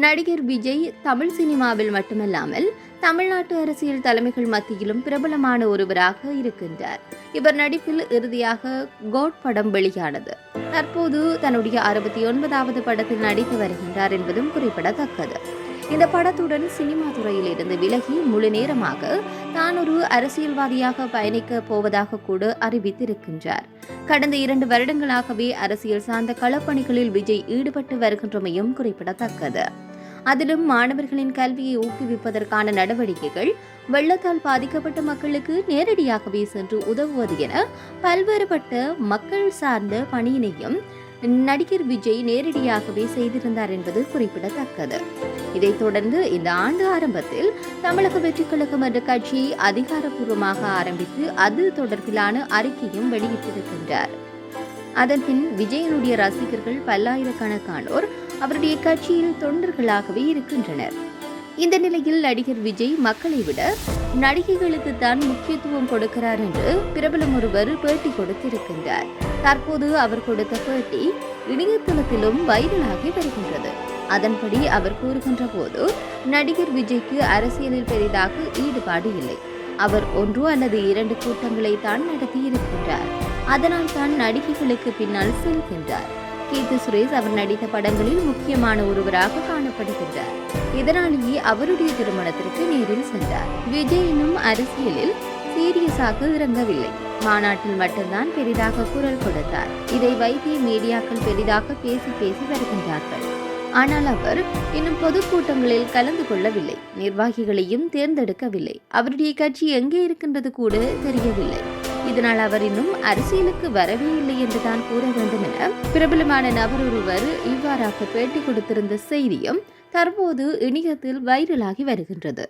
நடிகர் விஜய் தமிழ் சினிமாவில் மட்டுமல்லாமல் தமிழ்நாட்டு அரசியல் தலைமைகள் மத்தியிலும் பிரபலமான ஒருவராக இருக்கின்றார். இவர் நடிப்பில் இறுதியாக கோட் படம் வெளியானது. தற்போது தன்னுடைய 69வது படத்தில் நடித்து வருகின்றார் என்பதும் குறிப்பிடத்தக்கது. இந்த படத்துடன் சினிமா துறையில் இருந்து விலகி முழு நேரமாக தான் ஒரு அரசியல்வாதியாக பயணிக்க போவதாக கூட அறிவித்திருக்கின்றார். கடந்த 2 வருடங்களாகவே அரசியல் சார்ந்த களப்பணிகளில் விஜய் ஈடுபட்டு வருகின்றமையும் குறிப்பிடத்தக்கது. அதிலும் மாணவர்களின் கல்வியை ஊக்குவிப்பதற்கான நடவடிக்கைகள், வெள்ளத்தால் பாதிக்கப்பட்ட மக்களுக்கு நேரடியாகவே சென்று உதவுவது என பல்வேறுபட்ட மக்கள் சார்ந்த பணியினையும் நடிகர் விஜய் நேரடியாகவே செய்திருந்தார் என்பது குறிப்பிடத்தக்கது. இதைத் தொடர்ந்து இந்த ஆண்டு ஆரம்பத்தில் தமிழக வெற்றிக் கழகம் என்ற கட்சியை அதிகாரப்பூர்வமாக ஆரம்பித்து அது தொடர்பிலான அறிக்கையும் வெளியிட்டிருக்கின்றார். அதன்பின் விஜயனுடைய ரசிகர்கள் பல்லாயிரக்கணக்கானோர் அவருடைய கட்சியில் தொண்டர்களாகவே இருக்கின்றனர். இந்த நிலையில் நடிகர் விஜய் மக்களை விட நடிகைகளுக்கு தான் முக்கியத்துவம் கொடுக்கிறார் என்று பிரபலம் ஒருவர் பேட்டி கொடுத்திருக்கின்றார். தற்போது அவர் கொடுத்த பேட்டி இணையதளத்திலும் வைரலாகி வருகின்றது. அதன்படி அவர் கூறுகின்ற போது, நடிகர் விஜய்க்கு அரசியலில் பெரிதாக ஈடுபாடு இல்லை. அவர் 1 அல்லது 2 கூட்டங்களை தான் நடத்தியிருக்கின்றார். அதனால் தான் நடிகைகளுக்கு பின்னால் செல்கின்றார். கீர்த்தி சுரேஷ் அவர் நடித்த படங்களில் முக்கியமான ஒருவராக காணப்படுகின்றார். இதனாலேயே அவருடைய திருமணத்திற்கு நேரில் சென்றார். விஜய் இன்னும் அரசியலில் சீரியஸாக இறங்கவில்லை. மாநாட்டில் மட்டும்தான் பெரிதாக குரல் கொடுத்தார். இதை வைத்திய மீடியாக்கள் பெரிதாக பேசி வருகின்றார்கள். ஆனால் அவர் இன்னும் பொதுக்கூட்டங்களில் கலந்து கொள்ளவில்லை. நிர்வாகிகளையும் தேர்ந்தெடுக்கவில்லை. அவருடைய கட்சி எங்கே இருக்கின்றது கூட தெரியவில்லை. இதனால் அவர் இன்னும் அரசியலுக்கு வரவே இல்லை என்றுதான் கூற வேண்டும் என பிரபலமான நபர் ஒருவர் இவ்வாறாக பேட்டி கொடுத்திருந்த செய்தியும் தற்போது இணையத்தில் வைரலாகி வருகின்றது.